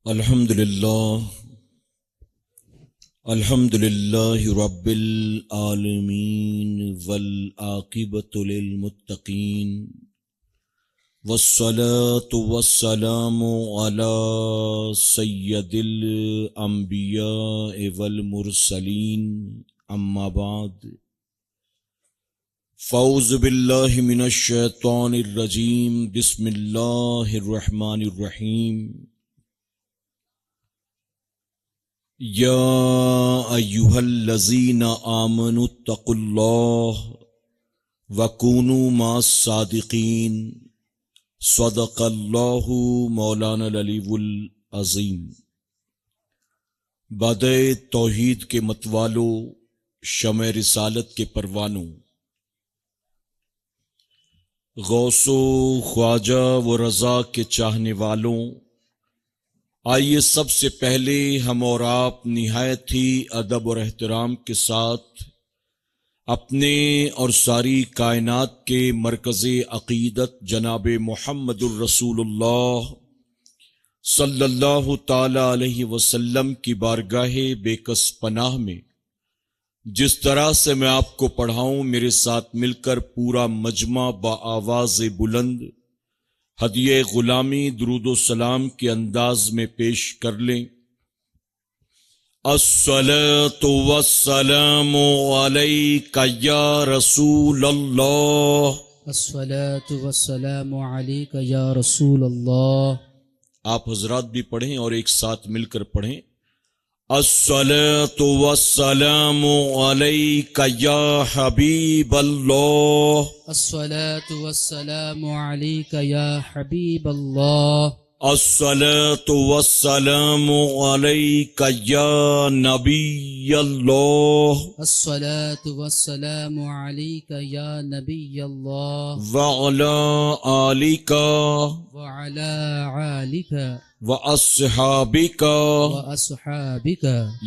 الحمدللہ رب العالمین والعاقبۃ للمتقین والصلاة والسلام علی سید الانبیاء والمرسلین اما بعد فاعوذ باللہ من الشیطان الرجیم بسم اللہ الرحمن الرحیم یا ایہا الذین آمنوا اتقوا اللہ وکونوا مع الصادقین صدق اللہ مولانا العلی العظیم۔ بادِ توحید کے متوالوں، شمع رسالت کے پروانوں، غوث و خواجہ و رضا کے چاہنے والوں، آئیے سب سے پہلے ہم اور آپ نہایت ہی ادب اور احترام کے ساتھ اپنے اور ساری کائنات کے مرکز عقیدت جناب محمد الرسول اللہ صلی اللہ تعالی علیہ وسلم کی بارگاہ بے کس پناہ میں جس طرح سے میں آپ کو پڑھاؤں، میرے ساتھ مل کر پورا مجمع بآواز بلند ہدیہ غلامی درود و سلام کے انداز میں پیش کر لیں۔ الصلاۃ والسلام علیک یا رسول اللہ، الصلاۃ والسلام علیک یا رسول اللہ۔ آپ حضرات بھی پڑھیں اور ایک ساتھ مل کر پڑھیں۔ الصلاۃ والسلام علیک یا حبیب اللہ، الصلاۃ والسلام علیک یا حبیب اللہ، الصلاۃ والسلام علیک یا نبی اللہ، الصلاۃ والسلام علیک یا نبی اللہ، وعلی آلک وعلی آلک واصحابک واصحابک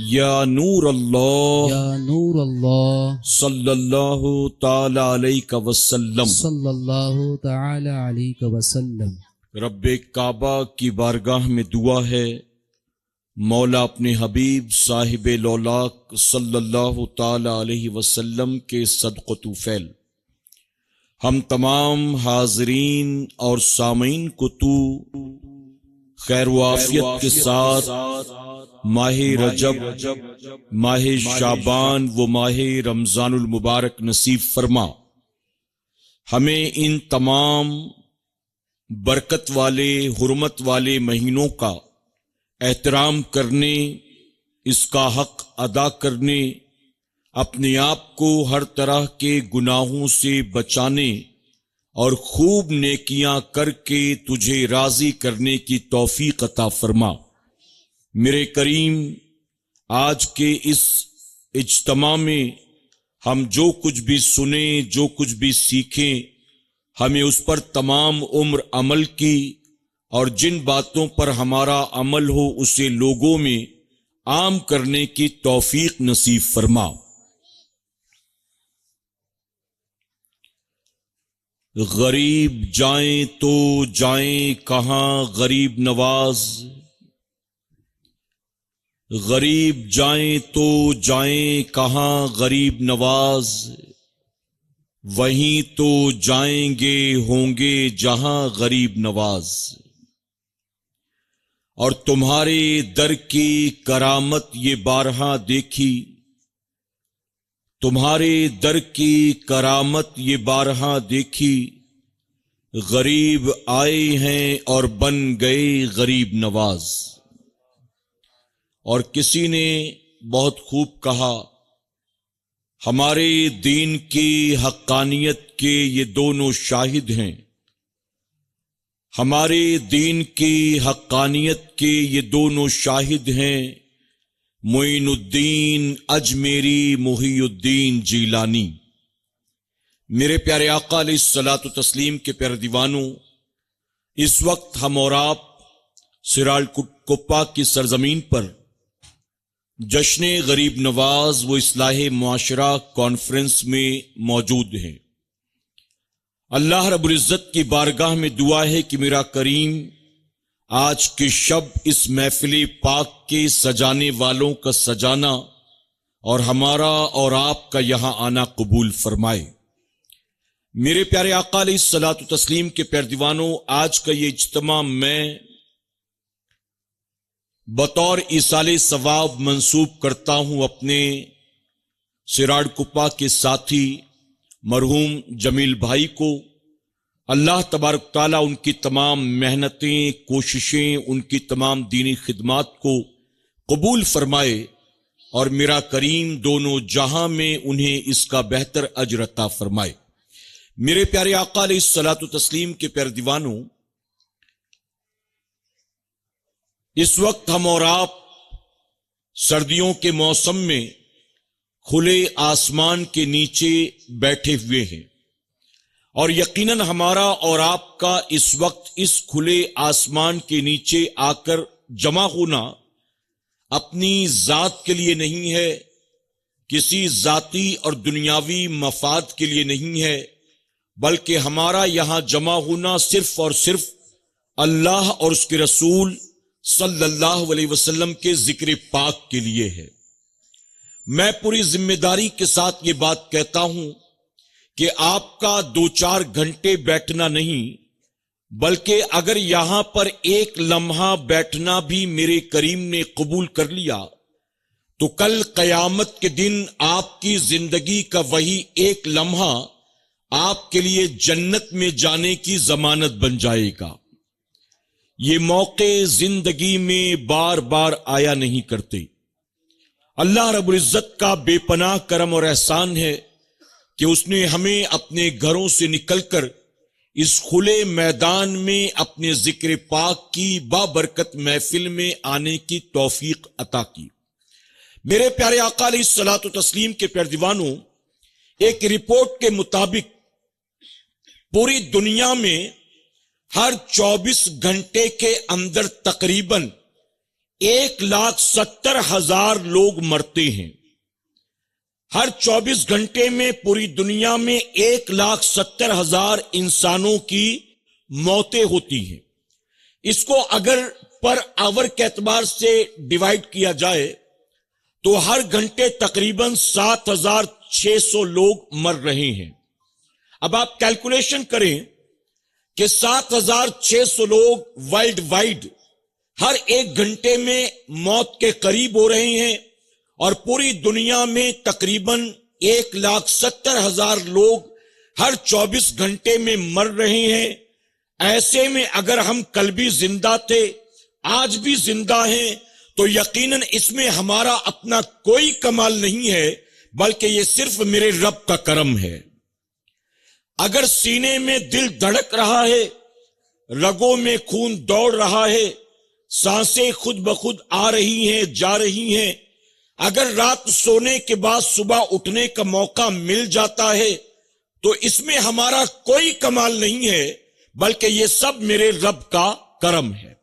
یا نور اللہ یا نور اللہ، صلی اللہ تعالی علیہ وسلم۔ صلی اللہ تعالی علیہ وسلم۔ رب کعبہ کی بارگاہ میں دعا ہے، مولا اپنے حبیب صاحب لولاک صلی اللہ تعالی علیہ وسلم کے صدق و طفیل ہم تمام حاضرین اور سامعین کو تو خیر و عافیت کے ساتھ ماہ رجب، ماہ شعبان و ماہ رمضان المبارک نصیب فرما۔ ہمیں ان تمام برکت والے حرمت والے مہینوں کا احترام کرنے، اس کا حق ادا کرنے، اپنے آپ کو ہر طرح کے گناہوں سے بچانے اور خوب نیکیاں کر کے تجھے راضی کرنے کی توفیق عطا فرما۔ میرے کریم، آج کے اس اجتماع میں ہم جو کچھ بھی سنیں، جو کچھ بھی سیکھیں، ہمیں اس پر تمام عمر عمل کی، اور جن باتوں پر ہمارا عمل ہو اسے لوگوں میں عام کرنے کی توفیق نصیب فرما۔ غریب جائیں تو جائیں کہاں غریب نواز، غریب جائیں تو جائیں کہاں غریب نواز، وہیں تو جائیں گے ہوں گے جہاں غریب نواز۔ اور تمہارے در کی کرامت یہ بارہا دیکھی، تمہارے در کی کرامت یہ بارہا دیکھی، غریب آئے ہیں اور بن گئے غریب نواز۔ اور کسی نے بہت خوب کہا، ہمارے دین کی حقانیت کے یہ دونوں شاہد ہیں، ہمارے دین کی حقانیت کے یہ دونوں شاہد ہیں، معین الدین اجمیری، محی الدین جیلانی۔ میرے پیارے آقا علیہ الصلاۃ والتسلیم کے پیارے دیوانوں، اس وقت ہم اور آپ سرال کپا کی سرزمین پر جشن غریب نواز و اصلاح معاشرہ کانفرنس میں موجود ہیں۔ اللہ رب العزت کی بارگاہ میں دعا ہے کہ میرا کریم آج کی شب اس محفل پاک کے سجانے والوں کا سجانا اور ہمارا اور آپ کا یہاں آنا قبول فرمائے۔ میرے پیارے آقا علیہ الصلوۃ والتسلیم کے پیردیوانوں، آج کا یہ اجتماع میں بطور ایصال ثواب منسوب کرتا ہوں اپنے سراڑ کپا کے ساتھی مرحوم جمیل بھائی کو۔ اللہ تبارک تعالیٰ ان کی تمام محنتیں، کوششیں، ان کی تمام دینی خدمات کو قبول فرمائے اور میرا کریم دونوں جہاں میں انہیں اس کا بہتر اجر عطا فرمائے۔ میرے پیارے آقا علیہ الصلوۃ والتسلیم کے پیارے دیوانوں، اس وقت ہم اور آپ سردیوں کے موسم میں کھلے آسمان کے نیچے بیٹھے ہوئے ہیں، اور یقیناً ہمارا اور آپ کا اس وقت اس کھلے آسمان کے نیچے آ کر جمع ہونا اپنی ذات کے لیے نہیں ہے، کسی ذاتی اور دنیاوی مفاد کے لیے نہیں ہے، بلکہ ہمارا یہاں جمع ہونا صرف اور صرف اللہ اور اس کے رسول صلی اللہ علیہ وسلم کے ذکر پاک کے لیے ہے۔ میں پوری ذمہ داری کے ساتھ یہ بات کہتا ہوں کہ آپ کا 2-4 گھنٹے بیٹھنا نہیں، بلکہ اگر یہاں پر ایک لمحہ بیٹھنا بھی میرے کریم نے قبول کر لیا تو کل قیامت کے دن آپ کی زندگی کا وہی ایک لمحہ آپ کے لیے جنت میں جانے کی ضمانت بن جائے گا۔ یہ موقع زندگی میں بار بار آیا نہیں کرتے۔ اللہ رب العزت کا بے پناہ کرم اور احسان ہے کہ اس نے ہمیں اپنے گھروں سے نکل کر اس کھلے میدان میں اپنے ذکر پاک کی بابرکت محفل میں آنے کی توفیق عطا کی۔ میرے پیارے آقا علیہ الصلوۃ والتسلیم کے پیارے دیوانوں، ایک رپورٹ کے مطابق پوری دنیا میں ہر 24 گھنٹے کے اندر تقریباً 1,70,000 لوگ مرتے ہیں۔ ہر 24 گھنٹے میں پوری دنیا میں 1,70,000 انسانوں کی موتیں ہوتی ہیں۔ اس کو اگر پر آور کے اعتبار سے ڈیوائیڈ کیا جائے تو ہر گھنٹے تقریباً 7,600 لوگ مر رہے ہیں۔ اب آپ کیلکولیشن کریں کہ 7,600 لوگ ورلڈ وائڈ ہر ایک گھنٹے میں موت کے قریب ہو رہے ہیں، اور پوری دنیا میں تقریباً 1,70,000 لوگ ہر 24 گھنٹے میں مر رہے ہیں۔ ایسے میں اگر ہم کل بھی زندہ تھے، آج بھی زندہ ہیں، تو یقیناً اس میں ہمارا اپنا کوئی کمال نہیں ہے، بلکہ یہ صرف میرے رب کا کرم ہے۔ اگر سینے میں دل دھڑک رہا ہے، رگوں میں خون دوڑ رہا ہے، سانسیں خود بخود آ رہی ہیں، جا رہی ہیں، اگر رات سونے کے بعد صبح اٹھنے کا موقع مل جاتا ہے، تو اس میں ہمارا کوئی کمال نہیں ہے، بلکہ یہ سب میرے رب کا کرم ہے۔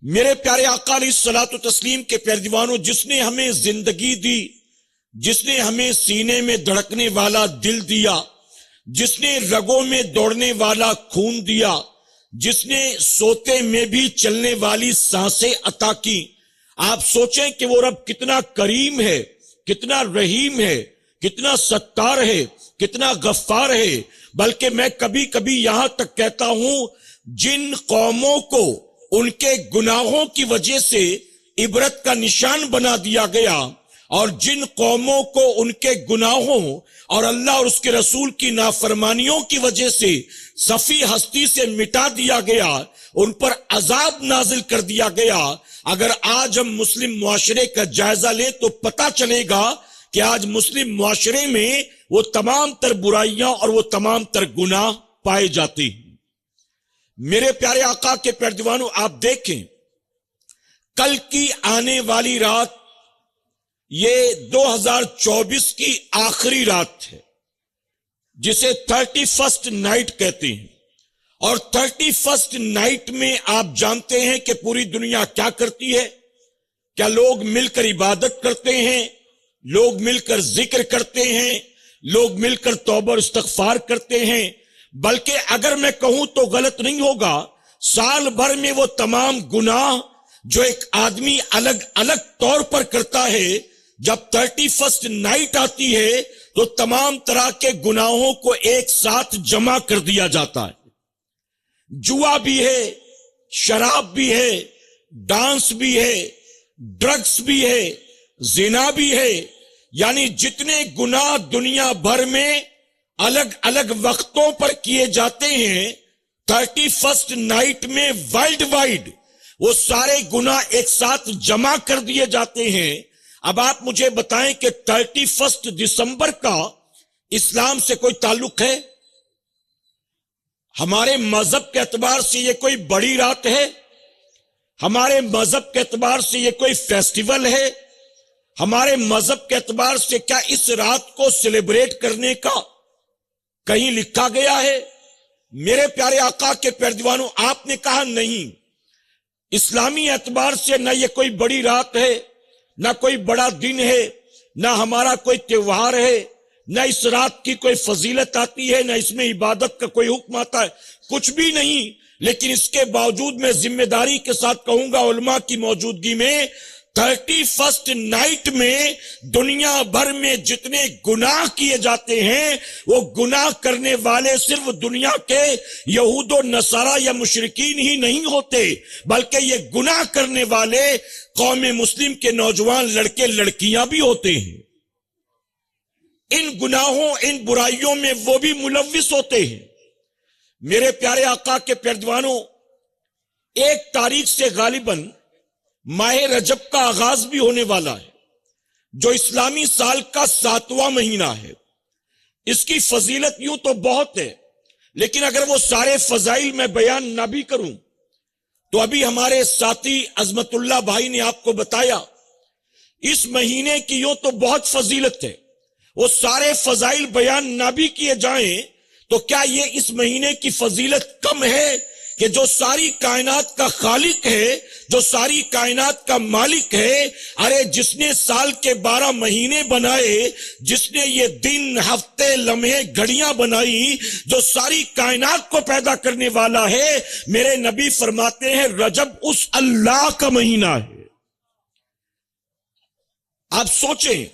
میرے پیارے آقا علیہ الصلوۃ والتسلیم کے پیارے دیوانوں، جس نے ہمیں زندگی دی، جس نے ہمیں سینے میں دھڑکنے والا دل دیا، جس نے رگوں میں دوڑنے والا خون دیا، جس نے سوتے میں بھی چلنے والی سانسیں عطا کی، آپ سوچیں کہ وہ رب کتنا کریم ہے، کتنا رحیم ہے، کتنا ستار ہے، کتنا غفار ہے۔ بلکہ میں کبھی کبھی یہاں تک کہتا ہوں، جن قوموں کو ان کے گناہوں کی وجہ سے عبرت کا نشان بنا دیا گیا، اور جن قوموں کو ان کے گناہوں اور اللہ اور اس کے رسول کی نافرمانیوں کی وجہ سے صفی ہستی سے مٹا دیا گیا، ان پر عذاب نازل کر دیا گیا، اگر آج ہم مسلم معاشرے کا جائزہ لیں تو پتہ چلے گا کہ آج مسلم معاشرے میں وہ تمام تر برائیاں اور وہ تمام تر گناہ پائے جاتے ہیں۔ میرے پیارے آقا کے پیارے دیوانوں، آپ دیکھیں کل کی آنے والی رات یہ 2024 کی آخری رات ہے، جسے 31st نائٹ کہتے ہیں، اور 31st نائٹ میں آپ جانتے ہیں کہ پوری دنیا کیا کرتی ہے؟ کیا لوگ مل کر عبادت کرتے ہیں، لوگ مل کر ذکر کرتے ہیں، لوگ مل کر توبہ اور استغفار کرتے ہیں، بلکہ اگر میں کہوں تو غلط نہیں ہوگا، سال بھر میں وہ تمام گناہ جو ایک آدمی الگ الگ طور پر کرتا ہے، جب 31 نائٹ آتی ہے تو تمام طرح کے گناہوں کو ایک ساتھ جمع کر دیا جاتا ہے۔ جوا بھی ہے، شراب بھی ہے، ڈانس بھی ہے، ڈرگس بھی ہے، زنا بھی ہے، یعنی جتنے گناہ دنیا بھر میں الگ الگ وقتوں پر کیے جاتے ہیں، 31 نائٹ میں ورلڈ وائڈ وہ سارے گناہ ایک ساتھ جمع کر دیے جاتے ہیں۔ اب آپ مجھے بتائیں کہ 31 دسمبر کا اسلام سے کوئی تعلق ہے؟ ہمارے مذہب کے اعتبار سے یہ کوئی بڑی رات ہے؟ ہمارے مذہب کے اعتبار سے یہ کوئی فیسٹیول ہے؟ ہمارے مذہب کے اعتبار سے کیا اس رات کو سیلیبریٹ کرنے کا کہیں لکھا گیا ہے؟ میرے پیارے آقا کے پیارے دیوانوں، آپ نے کہا نہیں، اسلامی اعتبار سے نہ یہ کوئی بڑی رات ہے، نہ کوئی بڑا دن ہے، نہ ہمارا کوئی تہوار ہے، نہ اس رات کی کوئی فضیلت آتی ہے، نہ اس میں عبادت کا کوئی حکم آتا ہے، کچھ بھی نہیں۔ لیکن اس کے باوجود میں ذمہ داری کے ساتھ کہوں گا، علماء کی موجودگی میں 31 نائٹ میں دنیا بھر میں جتنے گناہ کیے جاتے ہیں، وہ گناہ کرنے والے صرف دنیا کے یہود و نصارہ یا مشرکین ہی نہیں ہوتے، بلکہ یہ گناہ کرنے والے قوم مسلم کے نوجوان لڑکے لڑکیاں بھی ہوتے ہیں۔ ان گناہوں، ان برائیوں میں وہ بھی ملوث ہوتے ہیں۔ میرے پیارے آقا کے پیردوانوں، 1 تاریخ سے غالباً ماہ رجب کا آغاز بھی ہونے والا ہے، جو اسلامی سال کا 7واں مہینہ ہے۔ اس کی فضیلت یوں تو بہت ہے، لیکن اگر وہ سارے فضائل میں بیان نہ بھی کروں تو ابھی ہمارے ساتھی عظمت اللہ بھائی نے آپ کو بتایا، اس مہینے کی یوں تو بہت فضیلت ہے، وہ سارے فضائل بیان نہ بھی کیے جائیں تو کیا یہ اس مہینے کی فضیلت کم ہے کہ جو ساری کائنات کا خالق ہے، جو ساری کائنات کا مالک ہے، ارے جس نے سال کے 12 مہینے بنائے، جس نے یہ دن، ہفتے، لمحے، گھڑیاں بنائی، جو ساری کائنات کو پیدا کرنے والا ہے، میرے نبی فرماتے ہیں رجب اس اللہ کا مہینہ ہے۔ آپ سوچیں،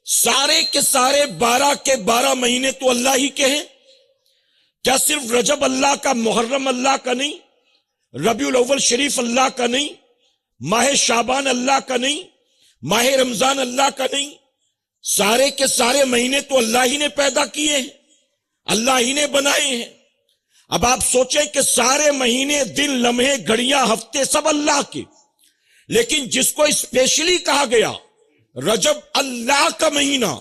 سارے کے سارے 12 کے 12 مہینے تو اللہ ہی کے ہیں، کیا صرف رجب اللہ کا، محرم اللہ کا نہیں، ربیع الاول شریف اللہ کا نہیں، ماہ شعبان اللہ کا نہیں، ماہ رمضان اللہ کا نہیں، سارے کے سارے مہینے تو اللہ ہی نے پیدا کیے ہیں، اللہ ہی نے بنائے ہیں۔ اب آپ سوچیں کہ سارے مہینے، دن، لمحے، گھڑیاں، ہفتے سب اللہ کے، لیکن جس کو اسپیشلی کہا گیا رجب اللہ کا مہینہ،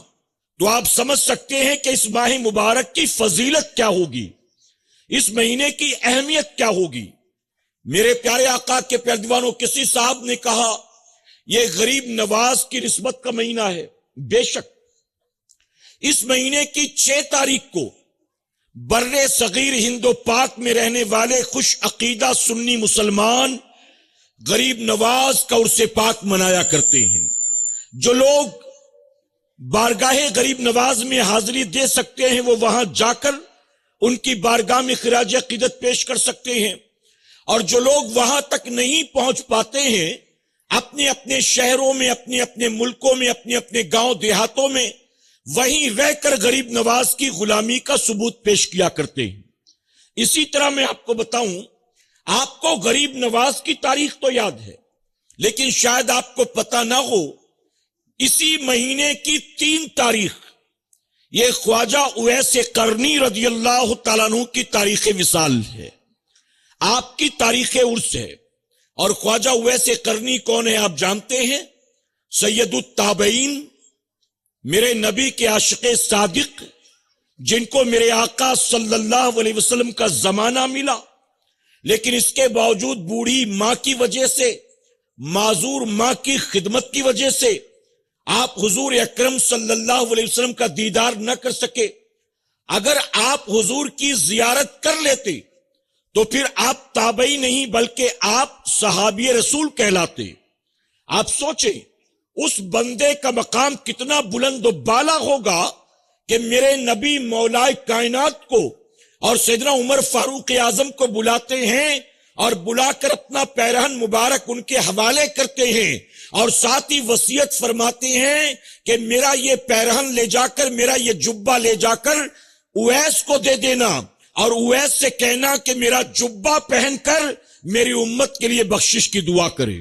تو آپ سمجھ سکتے ہیں کہ اس ماہ مبارک کی فضیلت کیا ہوگی، اس مہینے کی اہمیت کیا ہوگی۔ میرے پیارے آقا کے پیارے دیوانوں، کسی صاحب نے کہا یہ غریب نواز کی نسبت کا مہینہ ہے۔ بے شک اس مہینے کی 6 تاریخ کو بر صغیر ہند و پاک میں رہنے والے خوش عقیدہ سنی مسلمان غریب نواز کا عرس پاک منایا کرتے ہیں۔ جو لوگ بارگاہ غریب نواز میں حاضری دے سکتے ہیں وہ وہاں جا کر ان کی بارگاہ میں خراج عقیدت پیش کر سکتے ہیں، اور جو لوگ وہاں تک نہیں پہنچ پاتے ہیں، اپنے اپنے شہروں میں، اپنے اپنے ملکوں میں، اپنے اپنے گاؤں دیہاتوں میں وہیں رہ کر غریب نواز کی غلامی کا ثبوت پیش کیا کرتے ہیں۔ اسی طرح میں آپ کو بتاؤں، آپ کو غریب نواز کی تاریخ تو یاد ہے، لیکن شاید آپ کو پتہ نہ ہو اسی مہینے کی 3 تاریخ یہ خواجہ اویس قرنی رضی اللہ تعالیٰ عنہ کی تاریخ وصال ہے، آپ کی تاریخ عرس ہے۔ اور خواجہ اویس قرنی کون ہے آپ جانتے ہیں؟ سید التابعین، میرے نبی کے عاشق صادق، جن کو میرے آقا صلی اللہ علیہ وسلم کا زمانہ ملا، لیکن اس کے باوجود بوڑھی ماں کی وجہ سے، معذور ماں کی خدمت کی وجہ سے آپ حضور اکرم صلی اللہ علیہ وسلم کا دیدار نہ کر سکے۔ اگر آپ حضور کی زیارت کر لیتے تو پھر آپ تابعی نہیں بلکہ آپ صحابی رسول کہلاتے۔ آپ سوچیں اس بندے کا مقام کتنا بلند و بالا ہوگا کہ میرے نبی مولا کائنات کو اور سیدنا عمر فاروق اعظم کو بلاتے ہیں اور بلا کر اپنا پیرہن مبارک ان کے حوالے کرتے ہیں اور ساتھ ہی وصیت فرماتے ہیں کہ میرا یہ پیرہن لے جا کر، میرا یہ جبہ لے جا کر اویس کو دے دینا، اور اویس سے کہنا کہ میرا جبہ پہن کر میری امت کے لیے بخشش کی دعا کرے۔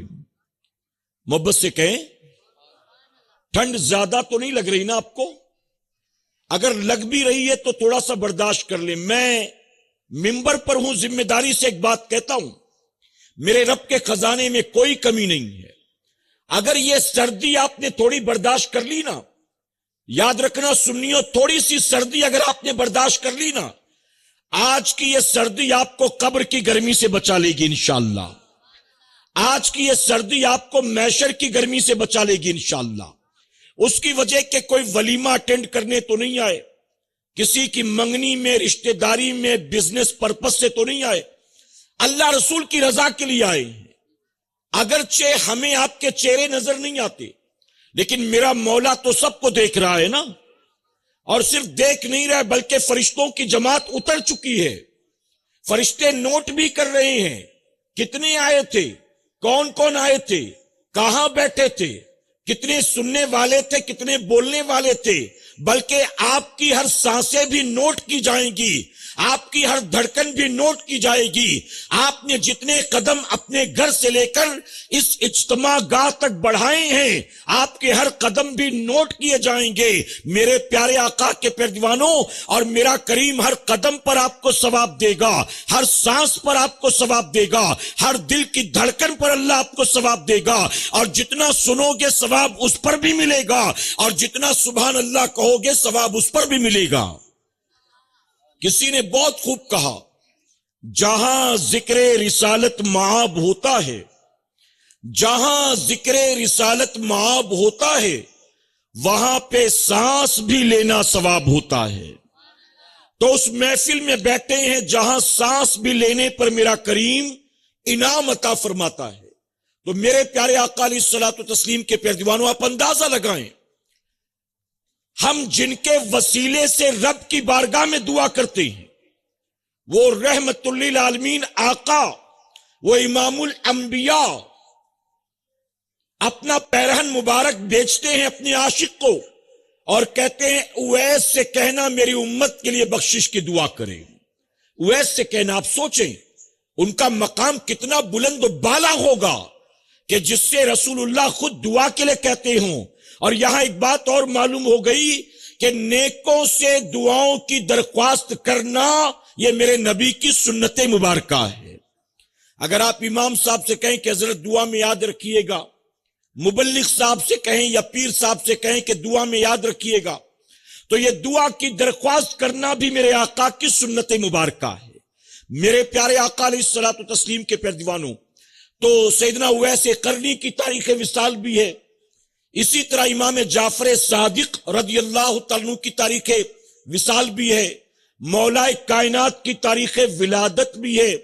محبت سے کہیں، ٹھنڈ زیادہ تو نہیں لگ رہی نا آپ کو؟ اگر لگ بھی رہی ہے تو تھوڑا سا برداشت کر لیں۔ میں منبر پر ہوں، ذمہ داری سے ایک بات کہتا ہوں، میرے رب کے خزانے میں کوئی کمی نہیں ہے۔ اگر یہ سردی آپ نے تھوڑی برداشت کر لی نا، یاد رکھنا سنیو، تھوڑی سی سردی اگر آپ نے برداشت کر لی نا، آج کی یہ سردی آپ کو قبر کی گرمی سے بچا لے گی انشاءاللہ۔ آج کی یہ سردی آپ کو محشر کی گرمی سے بچا لے گی انشاءاللہ۔ اس کی وجہ کہ کوئی ولیمہ اٹینڈ کرنے تو نہیں آئے، کسی کی منگنی میں، رشتہ داری میں، بزنس پرپس سے تو نہیں آئے، اللہ رسول کی رضا کے لیے آئے ہیں۔ اگرچہ ہمیں آپ کے چہرے نظر نہیں آتے، لیکن میرا مولا تو سب کو دیکھ رہا ہے نا، اور صرف دیکھ نہیں رہا بلکہ فرشتوں کی جماعت اتر چکی ہے۔ فرشتے نوٹ بھی کر رہے ہیں کتنے آئے تھے، کون کون آئے تھے، کہاں بیٹھے تھے، کتنے سننے والے تھے، کتنے بولنے والے تھے، بلکہ آپ کی ہر سانسیں بھی نوٹ کی جائیں گی، آپ کی ہر دھڑکن بھی نوٹ کی جائے گی۔ آپ نے جتنے قدم اپنے گھر سے لے کر اس اجتماع گاہ تک بڑھائے ہیں، آپ کے ہر قدم بھی نوٹ کیے جائیں گے میرے پیارے آقا کے پیروانوں، اور میرا کریم ہر قدم پر آپ کو ثواب دے گا، ہر سانس پر آپ کو ثواب دے گا، ہر دل کی دھڑکن پر اللہ آپ کو ثواب دے گا، اور جتنا سنو گے ثواب اس پر بھی ملے گا، اور جتنا سبحان اللہ کہو گے ثواب اس پر بھی ملے گا۔ کسی نے بہت خوب کہا، جہاں ذکر رسالت معاب ہوتا ہے، جہاں ذکر رسالت معاب ہوتا ہے، وہاں پہ سانس بھی لینا ثواب ہوتا ہے۔ تو اس محفل میں بیٹھے ہیں جہاں سانس بھی لینے پر میرا کریم انعام عطا فرماتا ہے۔ تو میرے پیارے آقا علیہ الصلوۃ والتسلیم کے پیروانوں، آپ اندازہ لگائیں، ہم جن کے وسیلے سے رب کی بارگاہ میں دعا کرتے ہیں، وہ رحمت للعالمین آقا، وہ امام الانبیاء، اپنا پیرہن مبارک بیچتے ہیں اپنے عاشق کو اور کہتے ہیں اویس سے کہنا میری امت کے لیے بخشش کی دعا کرے۔ اویس سے کہنا، آپ سوچیں ان کا مقام کتنا بلند و بالا ہوگا کہ جس سے رسول اللہ خود دعا کے لیے کہتے ہوں۔ اور یہاں ایک بات اور معلوم ہو گئی کہ نیکوں سے دعاؤں کی درخواست کرنا یہ میرے نبی کی سنت مبارکہ ہے۔ اگر آپ امام صاحب سے کہیں کہ حضرت دعا میں یاد رکھیے گا، مبلغ صاحب سے کہیں یا پیر صاحب سے کہیں کہ دعا میں یاد رکھیے گا، تو یہ دعا کی درخواست کرنا بھی میرے آقا کی سنت مبارکہ ہے۔ میرے پیارے آقا علیہ الصلوۃ والتسلیم کے پیروانوں، تو سیدنا اویس قرنی کی تاریخ وصال بھی ہے، اسی طرح امام جعفر صادق رضی اللہ تعالیٰ عنہ کی تاریخ وصال بھی ہے، مولا کائنات کی تاریخ ولادت بھی ہے،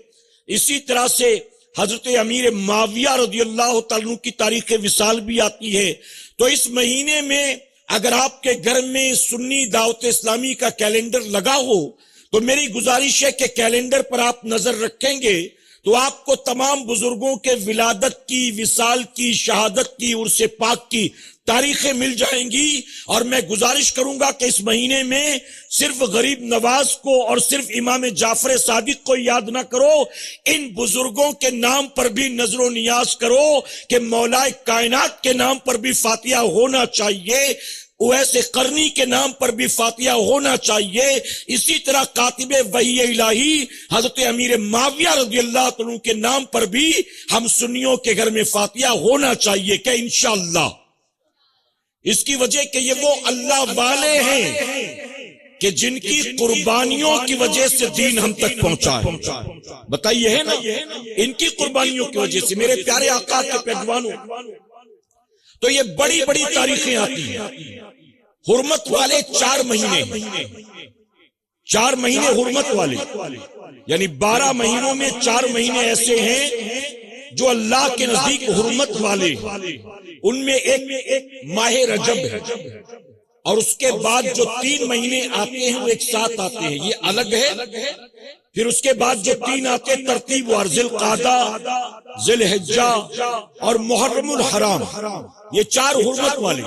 اسی طرح سے حضرت امیر معاویہ رضی اللہ تعالیٰ عنہ کی تاریخ وصال بھی آتی ہے۔ تو اس مہینے میں اگر آپ کے گھر میں سنی دعوت اسلامی کا کیلنڈر لگا ہو تو میری گزارش ہے کہ کیلنڈر پر آپ نظر رکھیں گے تو آپ کو تمام بزرگوں کے ولادت کی، وصال کی، شہادت کی، عرس پاک کی تاریخیں مل جائیں گی۔ اور میں گزارش کروں گا کہ اس مہینے میں صرف غریب نواز کو اور صرف امام جعفر صادق کو یاد نہ کرو، ان بزرگوں کے نام پر بھی نظر و نیاز کرو کہ مولا کائنات کے نام پر بھی فاتحہ ہونا چاہیے، اویس قرنی کے نام پر بھی فاتحہ ہونا چاہیے، اسی طرح کاتب وحی الہی حضرت امیر معاویہ رضی اللہ عنہ کے نام پر بھی ہم سنیوں کے گھر میں فاتحہ ہونا چاہیے کہ انشاءاللہ۔ اس کی وجہ کہ یہ وہ اللہ والے ہیں کہ جن کی قربانیوں کی وجہ سے دین ہم تک پہنچا ہے۔ بتائیے ہے نا، ان کی قربانیوں کی وجہ سے میرے پیارے آقا کے پیروانوں، تو یہ بڑی بڑی تاریخیں آتی ہیں۔ حرمت والے 4 مہینے، 4 مہینے حرمت والے، یعنی 12 مہینوں میں 4 مہینے ایسے ہیں جو اللہ کے نزدیک حرمت والے، ان میں ایک ماہ رجب ہے۔ اور اس کے بعد جو 3 مہینے آتے ہیں وہ ایک ساتھ آتے ہیں، یہ الگ ہے۔ پھر اس کے بعد جو 3 آتے ہیں ترتیب وار، ذی القعدہ، ذی الحجہ اور محرم الحرام، یہ 4 حرمت والے۔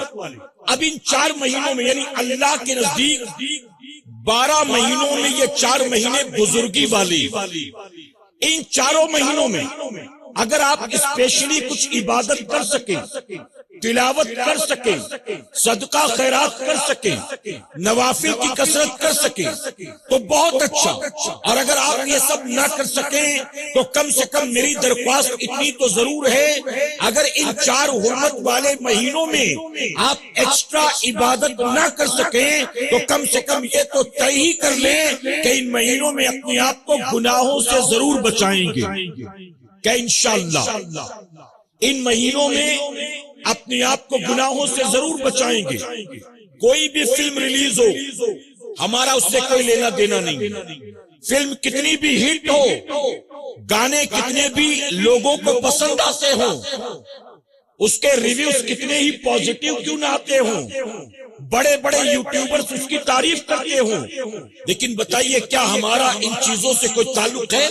اب ان 4 مہینوں میں یعنی اللہ کے نزدیک 12 مہینوں میں یہ 4 مہینے بزرگی والی، ان 4 مہینوں میں اگر آپ اسپیشلی کچھ عبادت کر سکیں، تلاوت کر سکیں، صدقہ خیرات کر سکیں، نوافل کی کثرت کر سکیں تو بہت اچھا، اور اگر آپ یہ سب نہ کر سکیں تو کم سے کم میری درخواست اتنی تو ضرور ہے، اگر ان 4 حرمت والے مہینوں میں آپ ایکسٹرا عبادت نہ کر سکیں تو کم سے کم یہ تو طے ہی کر لیں کہ ان مہینوں میں اپنے آپ کو گناہوں سے ضرور بچائیں گے، کہ انشاءاللہ ان مہینوں میں اپنے آپ کو گناہوں سے ضرور بچائیں گے۔ کوئی بھی فلم ریلیز ہو، ہمارا اس سے کوئی لینا دینا نہیں، فلم کتنی بھی ہٹ ہو، گانے کتنے بھی لوگوں کو پسند آتے ہوں، اس کے ریویوز کتنے ہی پازیٹیو کیوں نہ آتے ہوں، بڑے بڑے یوٹیوبرز اس کی تعریف کرتے ہوں، لیکن بتائیے کیا ہمارا ان چیزوں سے کوئی تعلق ہے؟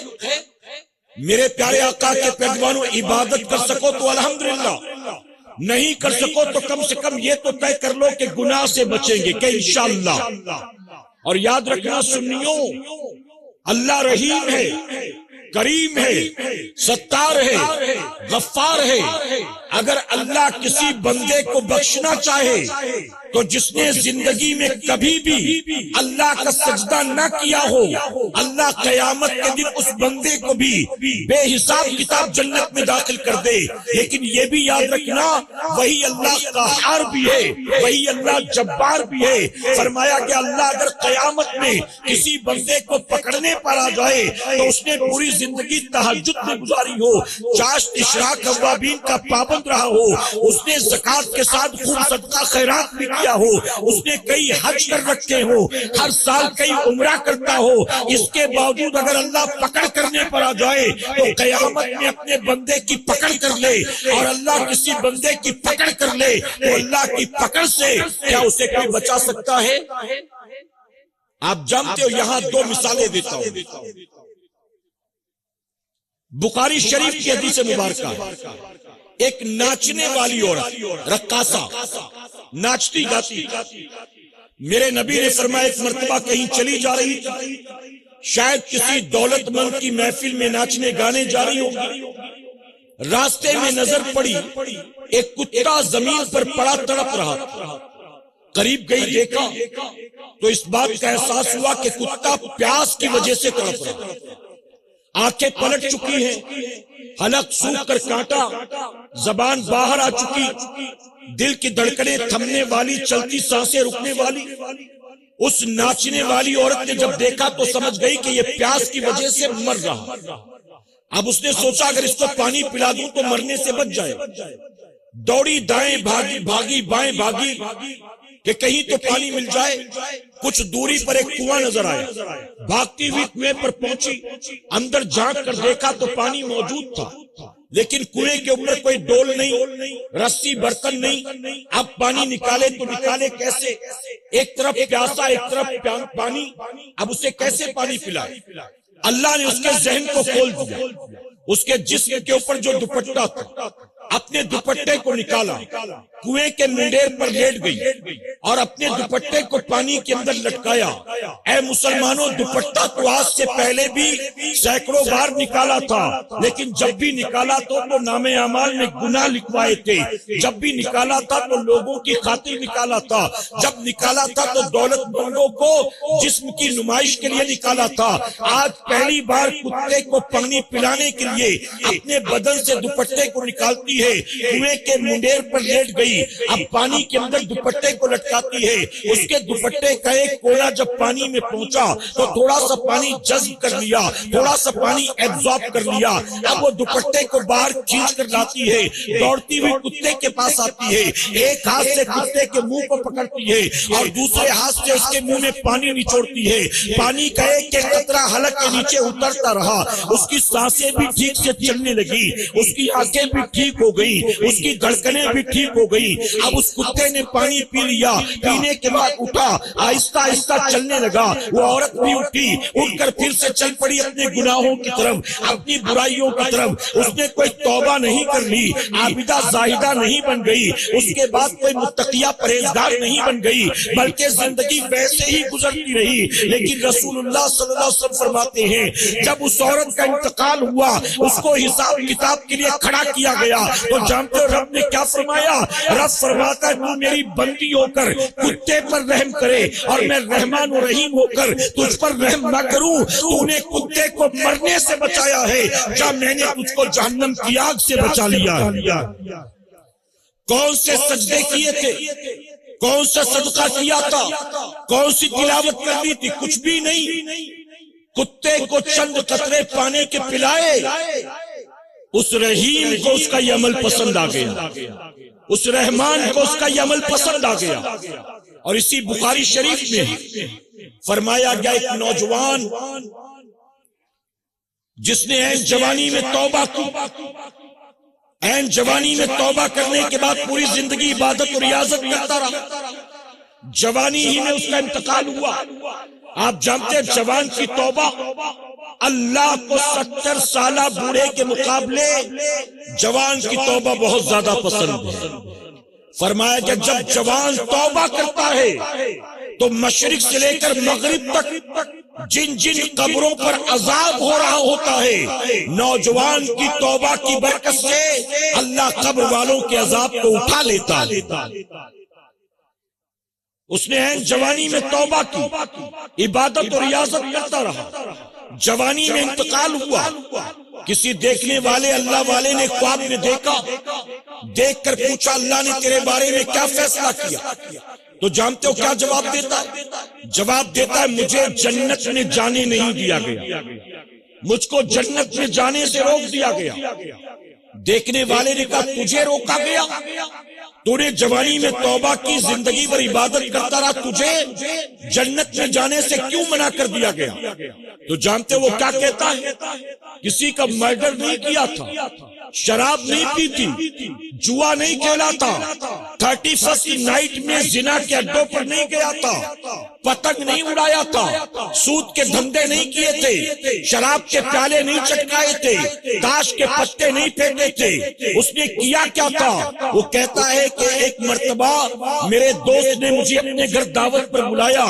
میرے پیارے آقا کے پیروانوں، عبادت کر سکو تو الحمدللہ، نہیں کر سکو تو کم سے کم یہ تو طے کر لو کہ گناہ سے بچیں گے، کہ انشاءاللہ۔ اور یاد رکھنا سنیوں، اللہ رحیم ہے، کریم ہے، ستار ہے، غفار ہے۔ اگر اللہ کسی بندے کو بخشنا چاہے تو جس نے زندگی میں کبھی بھی اللہ کا سجدہ نہ کیا ہو، اللہ قیامت کے دن اس بندے کو بھی بے حساب کتاب جنت میں داخل کر دے۔ لیکن یہ بھی یاد رکھنا، وہی اللہ قہار بھی ہے، وہی اللہ جبار بھی ہے۔ فرمایا کہ اللہ اگر قیامت میں کسی بندے کو پکڑنے پر آ جائے تو اس نے پوری زندگی تہجد میں گزاری ہو، چاشت اشراق اوابین کا پابند رہا ہو، اس نے زکوٰۃ کے ساتھ خوب صدقہ خیرات بھی کیا ہو، اس نے کئی حج کر رکھے ہو، ہر سال کئی عمرہ کرتا ہو، اس کے باوجود اگر اللہ پکڑ کرنے پر آ جائے تو قیامت میں اپنے بندے کی پکڑ کر لے، اور اللہ کسی بندے کی پکڑ کر لے تو اللہ کی پکڑ سے کیا اسے کوئی بچا سکتا ہے؟ آپ جانتے ہو، یہاں 2 مثالیں دیتا ہوں۔ بخاری شریف کی حدیث مبارکہ، ایک ناچنے والی عورت، رقاصہ، ناچتی گاتی، میرے نبی نے فرمایا ایک مرتبہ کہیں چلی جا رہی، شاید کسی دولت مند کی محفل میں ناچنے گانے جا رہی ہوگی، راستے میں نظر پڑی ایک کتا زمین پر پڑا تڑپ رہا، قریب گئی دیکھا تو اس بات کا احساس ہوا کہ کتا پیاس کی وجہ سے تڑپ رہا، آنکھیں پلٹ چکی ہیں، حلق سوکھ کر کانٹا، زبان باہر آ چکی، دل کی دھڑکنیں تھمنے والی، چلتی سانسیں رکنے والی۔ اس ناچنے والی عورت نے جب دیکھا تو سمجھ گئی کہ یہ پیاس کی وجہ سے مر رہا۔ اب اس نے سوچا اگر اس کو پانی پلا دوں تو مرنے سے بچ جائے، دوڑی، دائیں بھاگی، بائیں بھاگی کہ کہیں تو پانی مل جائے۔ کچھ دوری پر ایک کنواں نظر آیا، بھاگتی ہوئی کنویں پر پہنچی، اندر جھانک کر دیکھا تو پانی موجود تھا، لیکن کنویں کے اوپر کوئی ڈول نہیں، رسی، برتن نہیں۔ اب پانی نکالے تو نکالے کیسے؟ ایک طرف پیاسا، ایک طرف پانی، اب اسے کیسے پانی پلائے؟ اللہ نے اس کے ذہن کو کھول دیا، اس کے جسم کے اوپر جو دوپٹہ تھا، اپنے دوپٹے کو نکالا، کنویں کے منڈیر پر لیٹ گئی اور اپنے دوپٹے کو پانی کے اندر لٹکایا۔ اے مسلمانوں، دوپٹہ تو آج سے پہلے بھی سینکڑوں بار نکالا تھا، لیکن جب بھی نکالا تو نام اعمال میں گناہ لکھوائے تھے، جب بھی نکالا تھا تو لوگوں کی خاطر نکالا تھا، جب نکالا تھا تو دولت مندوں کو جسم کی نمائش کے لیے نکالا تھا۔ آج پہلی بار کتے کو پانی پلانے کے لیے اپنے بدن سے دوپٹے کو نکالتی ہے، کنویں کے منڈیر پر لیٹ گئی، اب پانی کے اندر دوپٹے کو لٹکاتی ہے۔ اس کے دوپٹے کا ایک کونا جب پانی میں پہنچا تو تھوڑا سا پانی جذب کر لیا، تھوڑا سا پانی ایبزارب کر لیا۔ اب وہ دوپٹے کو باہر کھینچ کر لاتی ہے، دوڑتی ہوئی کتے کے پاس آتی ہے، ایک ہاتھ سے کتے کے منہ کو پکڑتی ہے اور دوسرے ہاتھ سے اس کے منہ میں پانی نچوڑتی ہے۔ پانی کا ایک ایک قطرہ حلق کے نیچے اترتا رہا، اس کی سانسیں بھی ٹھیک سے چلنے لگی، اس کی آنکھیں بھی ٹھیک ہو گئی، اس کی دھڑکنیں بھی ٹھیک ہو گئی۔ اب اس کتے نے پانی پی لیا، پینے کے بعد اٹھا، آہستہ آہستہ چلنے لگا، وہ عورت بھی اٹھی، اٹھ کر پھر سے چل پڑی اپنے گناہوں کی طرف، اپنی برائیوں کی طرف۔ اس نے کوئی توبہ نہیں کر لی، عابدہ زاہدہ نہیں بن گئی، اس کے بعد کوئی متقیہ پرہیزگار نہیں بن گئی، بلکہ زندگی ویسے ہی گزرتی رہی۔ لیکن رسول اللہ صلی اللہ علیہ وسلم فرماتے ہیں جب اس عورت کا انتقال ہوا، اس کو حساب کتاب کے لیے کھڑا کیا گیا، تو جانتے ہو رب نے کیا فرمایا؟ رب فرماتا ہے تو میری بندی ہو کر کتے پر رحم کرے اور میں رحمان و رحیم ہو کر تجھ پر رحم نہ کروں؟ تو نے کتے کو مرنے سے بچایا ہے، جب میں نے تجھ کو جہنم کی آگ سے بچا لیا۔ کون سے سجدے کیے تھے، کون سا صدقہ کیا تھا، کون سی تلاوت کرنی تھی؟ کچھ بھی نہیں۔ کتے کو چند قطرے پانی کے پلائے، اس رحیم کو اس کا یہ عمل پسند آ گیا، اس رحمان کو اس کا یہ عمل پسند آ گیا۔ اور اسی بخاری شریف میں فرمایا گیا ایک نوجوان جس نے عین جوانی میں توبہ کی، عین جوانی میں توبہ کرنے کے بعد پوری زندگی عبادت اور ریاضت کرتا رہا، جوانی ہی میں اس کا انتقال ہوا۔ آپ جانتے ہیں جوان کی توبہ اللہ کو 70 سالہ بوڑھے کے مقابلے جوان کی توبہ بہت زیادہ پسند ہے۔ فرمایا کہ جب جوان توبہ کرتا ہے تو مشرق سے لے کر مغرب تک جن جن قبروں پر عذاب ہو رہا ہوتا ہے، نوجوان کی توبہ کی برکت سے اللہ قبر والوں کے عذاب کو اٹھا لیتا ہے۔ اس نے عین جوانی میں توبہ کی، عبادت اور ریاضت کرتا رہا، جوانی میں انتقال ہوا۔ کسی دیکھنے والے اللہ والے نے خواب میں دیکھا، دیکھ کر پوچھا اللہ نے تیرے بارے میں کیا فیصلہ کیا؟ تو جانتے ہو کیا جواب دیتا ہے؟ جواب دیتا ہے مجھے جنت میں جانے نہیں دیا گیا، مجھ کو جنت میں جانے سے روک دیا گیا۔ دیکھنے والے نے کہا تجھے روکا گیا؟ تو نے جوانی میں توبہ کی، زندگی بھر عبادت کرتا رہا، تجھے جنت میں جانے سے کیوں منع کر دیا گیا؟ تو جانتے وہ کیا کہتا ہے؟ کسی کا مرڈر نہیں کیا تھا، شراب نہیں پی تھی، جوا نہیں کھیلا تھا، 31st نائٹ میں زنا کے اڈوں پر نہیں گیا تھا، پتنگ نہیں اڑایا تھا، سود کے دھندے نہیں کیے تھے، شراب کے پیالے نہیں چٹکائے تھے، تاش کے پتے نہیں پھینکے تھے۔ اس نے کیا کیا تھا؟ وہ کہتا ہے کہ ایک مرتبہ میرے دوست نے مجھے اپنے گھر دعوت پر بلایا،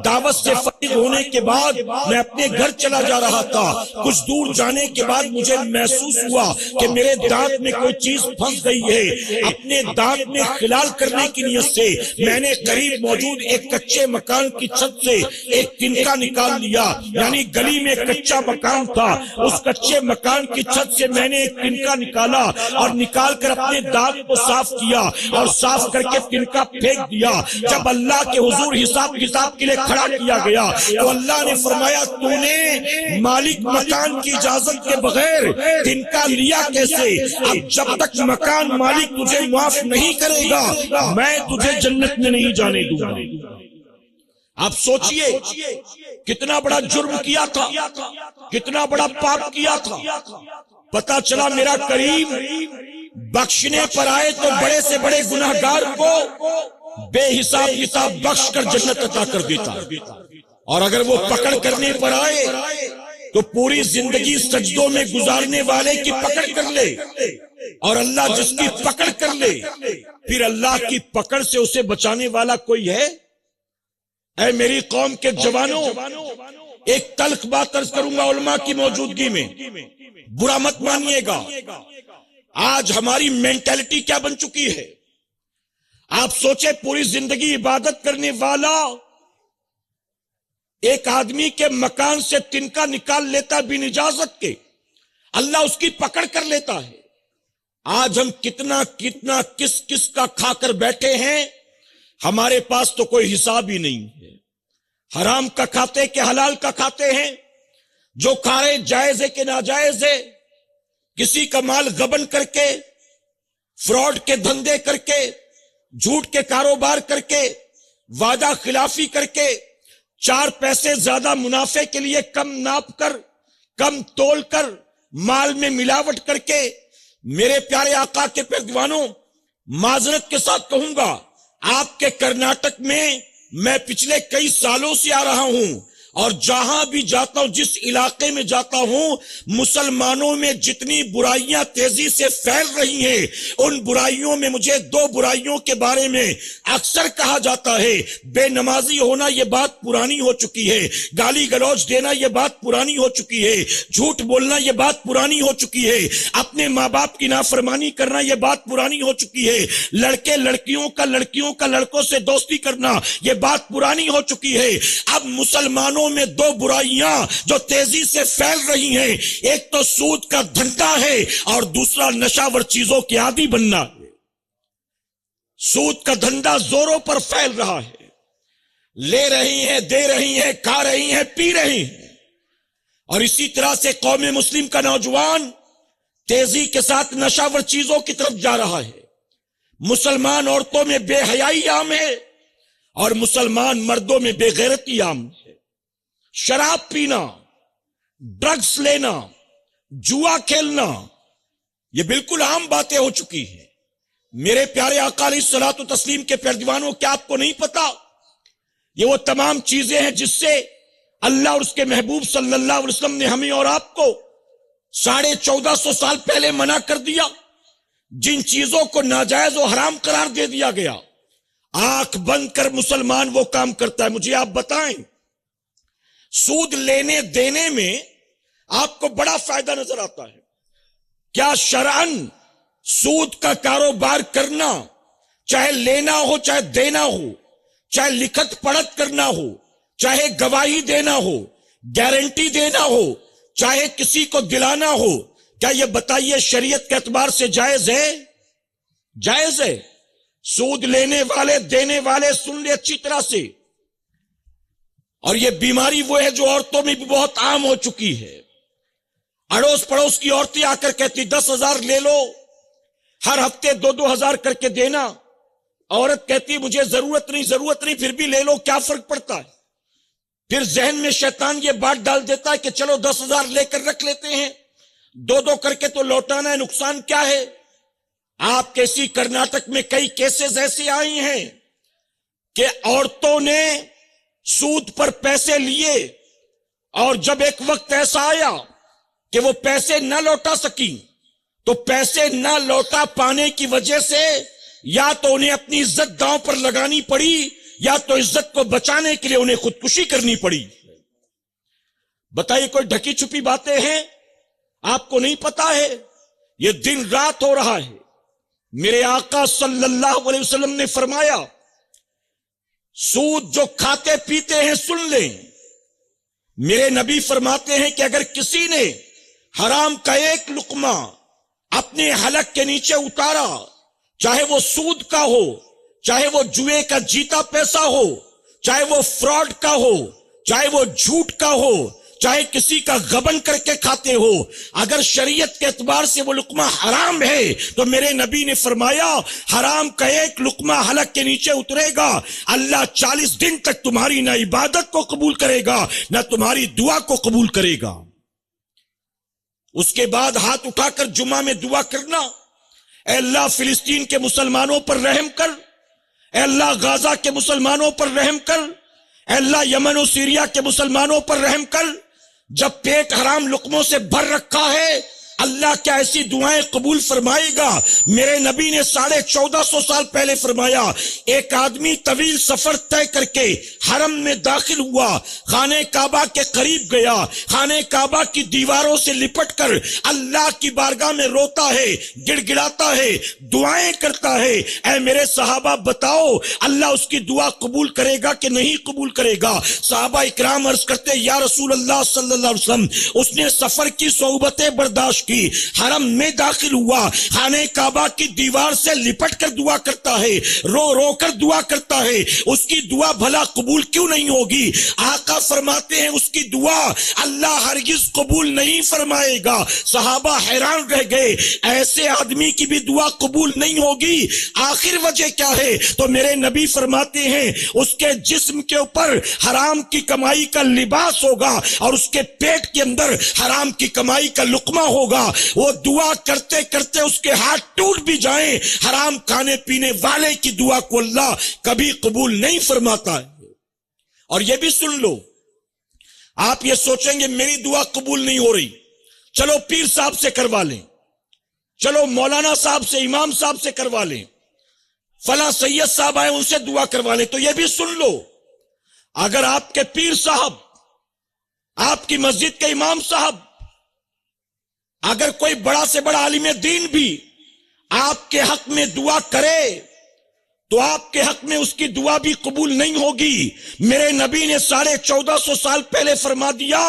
دعوت سے فارغ ہونے کے بعد میں اپنے گھر چلا جا رہا تھا، کچھ دور جانے کے بعد مجھے محسوس ہوا کہ میرے دانت میں کوئی چیز پھنس گئی ہے۔ اپنے دانت میں خلال کرنے کی نیت سے میں نے قریب موجود ایک کچے مکان کی چھت سے ایک تنکا نکال لیا، یعنی گلی میں ایک کچا مکان تھا، اس کچے مکان کی چھت سے میں نے ایک تنکا نکالا اور نکال کر اپنے دانت کو صاف کیا اور صاف کر کے تنکا پھینک دیا۔ جب اللہ کے حضور حساب کتاب کے لیے کھڑا کیا گیا تو اللہ نے فرمایا تو نے مالک مکان کی اجازت کے بغیر تنکا لیا کیسے؟ اب جب تک مکان مالک تجھے معاف نہیں کرے گا میں تجھے جنت میں نہیں جانے دوں گا۔ آپ سوچئے کتنا بڑا جرم کیا تھا، کتنا بڑا پاپ کیا تھا۔ پتا چلا میرا کریم بخشنے پر آئے تو بڑے سے بڑے گناہگار کو بے حساب کتاب بخش کر جنت عطا کر دیتا، اور اگر وہ پکڑ کرنے پر آئے تو پوری زندگی سجدوں میں گزارنے والے کی پکڑ کر لے، اور اللہ جس کی پکڑ کر لے پھر اللہ کی پکڑ سے اسے بچانے والا کوئی ہے؟ اے میری قوم کے جوانوں، ایک تلخ بات عرض کروں گا علماء کی موجودگی میں، برا مت مانیے گا۔ آج ہماری مینٹلٹی کیا بن چکی ہے؟ آپ سوچے پوری زندگی عبادت کرنے والا ایک آدمی کے مکان سے تنکا نکال لیتا بن اجازت کے، اللہ اس کی پکڑ کر لیتا ہے۔ آج ہم کتنا کتنا کس کس کا کھا کر بیٹھے ہیں، ہمارے پاس تو کوئی حساب ہی نہیں ہے۔ حرام کا کھاتے کہ حلال کا کھاتے ہیں، جو کھا رہے جائز ہے کہ ناجائز ہے، کسی کا مال غبن کر کے، فراڈ کے دھندے کر کے، جھوٹ کے کاروبار کر کے، وعدہ خلافی کر کے، 4 پیسے زیادہ منافع کے لیے کم ناپ کر، کم تول کر، مال میں ملاوٹ کر کے۔ میرے پیارے آقا کے پیروانوں، معذرت کے ساتھ کہوں گا آپ کے کرناٹک میں میں پچھلے کئی سالوں سے آ رہا ہوں، اور جہاں بھی جاتا ہوں، جس علاقے میں جاتا ہوں، مسلمانوں میں جتنی برائیاں تیزی سے پھیل رہی ہیں، ان برائیوں میں مجھے دو برائیوں کے بارے میں اکثر کہا جاتا ہے۔ بے نمازی ہونا یہ بات پرانی ہو چکی ہے، گالی گلوچ دینا یہ بات پرانی ہو چکی ہے، جھوٹ بولنا یہ بات پرانی ہو چکی ہے، اپنے ماں باپ کی نافرمانی کرنا یہ بات پرانی ہو چکی ہے، لڑکے لڑکیوں کا لڑکوں سے دوستی کرنا یہ بات پرانی ہو چکی ہے۔ اب مسلمانوں میں دو برائیاں جو تیزی سے پھیل رہی ہیں، ایک تو سود کا دھندا ہے اور دوسرا نشاور چیزوں کے عادی بننا ہے۔ سود کا دھندا زوروں پر پھیل رہا ہے، لے رہی ہیں، دے رہی ہیں، کھا رہی ہیں، پی رہی ہیں، اور اسی طرح سے قوم مسلم کا نوجوان تیزی کے ساتھ نشاور چیزوں کی طرف جا رہا ہے۔ مسلمان عورتوں میں بے حیائی عام ہے اور مسلمان مردوں میں بے غیرتی عام ہے۔ شراب پینا، ڈرگز لینا، جوا کھیلنا، یہ بالکل عام باتیں ہو چکی ہیں۔ میرے پیارے آقا علیہ الصلوۃ والتسلیم کے پیارے دیوانوں، کیا آپ کو نہیں پتا یہ وہ تمام چیزیں ہیں جس سے اللہ اور اس کے محبوب صلی اللہ علیہ وسلم نے ہمیں اور آپ کو 1450 سال پہلے منع کر دیا، جن چیزوں کو ناجائز و حرام قرار دے دیا گیا۔ آنکھ بند کر مسلمان وہ کام کرتا ہے۔ مجھے آپ بتائیں، سود لینے دینے میں آپ کو بڑا فائدہ نظر آتا ہے، کیا شرعاً سود کا کاروبار کرنا، چاہے لینا ہو چاہے دینا ہو، چاہے لکھت پڑھت کرنا ہو، چاہے گواہی دینا ہو، گارنٹی دینا ہو، چاہے کسی کو دلانا ہو، کیا یہ بتائیے شریعت کے اعتبار سے جائز ہے؟ جائز ہے۔ سود لینے والے دینے والے سن لے اچھی طرح سے، اور یہ بیماری وہ ہے جو عورتوں میں بھی بہت عام ہو چکی ہے۔ اڑوس پڑوس کی عورتیں آ کر کہتی 10,000 لے لو، ہر ہفتے 2,000 کر کے دینا۔ عورت کہتی مجھے ضرورت نہیں، پھر بھی لے لو، کیا فرق پڑتا ہے؟ پھر ذہن میں شیطان یہ بات ڈال دیتا ہے کہ چلو 10,000 لے کر رکھ لیتے ہیں، 2 کر کے تو لوٹانا ہے، نقصان کیا ہے؟ آپ کے اسی کرناٹک میں کئی کیسز ایسے آئی ہیں کہ عورتوں نے سود پر پیسے لیے، اور جب ایک وقت ایسا آیا کہ وہ پیسے نہ لوٹا سکی، تو پیسے نہ لوٹا پانے کی وجہ سے یا تو انہیں اپنی عزت داؤں پر لگانی پڑی، یا تو عزت کو بچانے کے لیے انہیں خودکشی کرنی پڑی۔ بتائیے کوئی ڈھکی چھپی باتیں ہیں؟ آپ کو نہیں پتا ہے؟ یہ دن رات ہو رہا ہے۔ میرے آقا صلی اللہ علیہ وسلم نے فرمایا، سود جو کھاتے پیتے ہیں سن لیں، میرے نبی فرماتے ہیں کہ اگر کسی نے حرام کا ایک لقمہ اپنے حلق کے نیچے اتارا، چاہے وہ سود کا ہو، چاہے وہ جوئے کا جیتا پیسہ ہو، چاہے وہ فراڈ کا ہو، چاہے وہ جھوٹ کا ہو، چاہے کسی کا غبن کر کے کھاتے ہو، اگر شریعت کے اعتبار سے وہ لقمہ حرام ہے تو میرے نبی نے فرمایا حرام کا ایک لقمہ حلق کے نیچے اترے گا، اللہ 40 دن تک تمہاری نہ عبادت کو قبول کرے گا نہ تمہاری دعا کو قبول کرے گا۔ اس کے بعد ہاتھ اٹھا کر جمعہ میں دعا کرنا، اے اللہ فلسطین کے مسلمانوں پر رحم کر، اے اللہ غزہ کے مسلمانوں پر رحم کر، اے اللہ یمن و سیریا کے مسلمانوں پر رحم کر۔ جب پیٹ حرام لقموں سے بھر رکھا ہے، اللہ کیا ایسی دعائیں قبول فرمائے گا؟ میرے نبی نے 1450 سال پہلے فرمایا، ایک آدمی طویل سفر طے کر کے حرم میں داخل ہوا، خانہ کعبہ کے قریب گیا، خانہ کعبہ کی دیواروں سے لپٹ کر اللہ کی بارگاہ میں روتا ہے، گڑ گڑاتا ہے، دعائیں کرتا ہے۔ اے میرے صحابہ بتاؤ اللہ اس کی دعا قبول کرے گا کہ نہیں قبول کرے گا؟ صحابہ اکرام عرض کرتے یا رسول اللہ صلی اللہ علیہ وسلم، اس نے سفر کی صعوبتیں برداشت کی، حرم میں داخل ہوا، خانہ کعبہ کی دیوار سے لپٹ کر دعا کرتا ہے، رو رو کر دعا کرتا ہے، اس کی دعا بھلا قبول کیوں نہیں ہوگی؟ آقا فرماتے ہیں اس کی دعا اللہ ہرگز قبول نہیں فرمائے گا۔ صحابہ حیران رہ گئے، ایسے آدمی کی بھی دعا قبول نہیں ہوگی، آخر وجہ کیا ہے؟ تو میرے نبی فرماتے ہیں اس کے جسم کے اوپر حرام کی کمائی کا لباس ہوگا اور اس کے پیٹ کے اندر حرام کی کمائی کا لقمہ ہوگا۔ ہوگا وہ دعا کرتے کرتے اس کے ہاتھ ٹوٹ بھی جائیں، حرام کھانے پینے والے کی دعا کو اللہ کبھی قبول نہیں فرماتا ہے۔ اور یہ بھی سن لو، آپ یہ سوچیں گے میری دعا قبول نہیں ہو رہی، چلو پیر صاحب سے کروا لیں، چلو مولانا صاحب سے، امام صاحب سے کروا لیں، فلاں سید صاحب آئے ان سے دعا کروا لیں۔ تو یہ بھی سن لو، اگر آپ کے پیر صاحب، آپ کی مسجد کے امام صاحب، اگر کوئی بڑا سے بڑا عالم دین بھی آپ کے حق میں دعا کرے تو آپ کے حق میں اس کی دعا بھی قبول نہیں ہوگی۔ میرے نبی نے 1450 سال پہلے فرما دیا،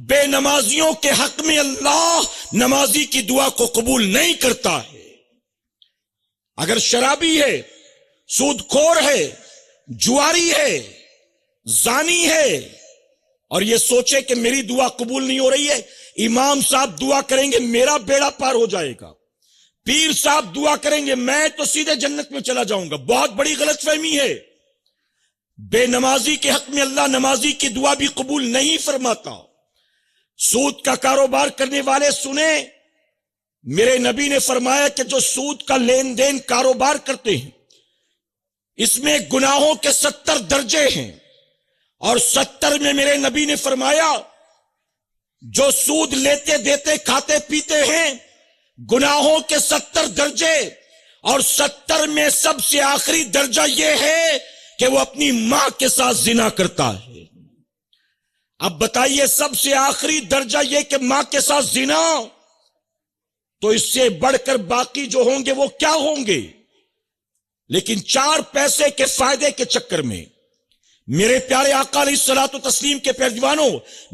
بے نمازیوں کے حق میں اللہ نمازی کی دعا کو قبول نہیں کرتا ہے۔ اگر شرابی ہے، سود خور ہے، جواری ہے، زانی ہے، اور یہ سوچے کہ میری دعا قبول نہیں ہو رہی ہے، امام صاحب دعا کریں گے میرا بیڑا پار ہو جائے گا، پیر صاحب دعا کریں گے میں تو سیدھے جنت میں چلا جاؤں گا، بہت بڑی غلط فہمی ہے۔ بے نمازی کے حق میں اللہ نمازی کی دعا بھی قبول نہیں فرماتا۔ سود کا کاروبار کرنے والے سنیں، میرے نبی نے فرمایا کہ جو سود کا لین دین کاروبار کرتے ہیں اس میں گناہوں کے 70 درجے ہیں، اور 70 میں میرے نبی نے فرمایا جو سود لیتے دیتے کھاتے پیتے ہیں گناہوں کے 70 درجے، اور 70 میں سب سے آخری درجہ یہ ہے کہ وہ اپنی ماں کے ساتھ زنا کرتا ہے۔ اب بتائیے سب سے آخری درجہ یہ کہ ماں کے ساتھ زنا، تو اس سے بڑھ کر باقی جو ہوں گے وہ کیا ہوں گے؟ لیکن 4 پیسے کے فائدے کے چکر میں میرے پیارے آقا علیہ الصلوۃ والتسلیم کے پیروانوں،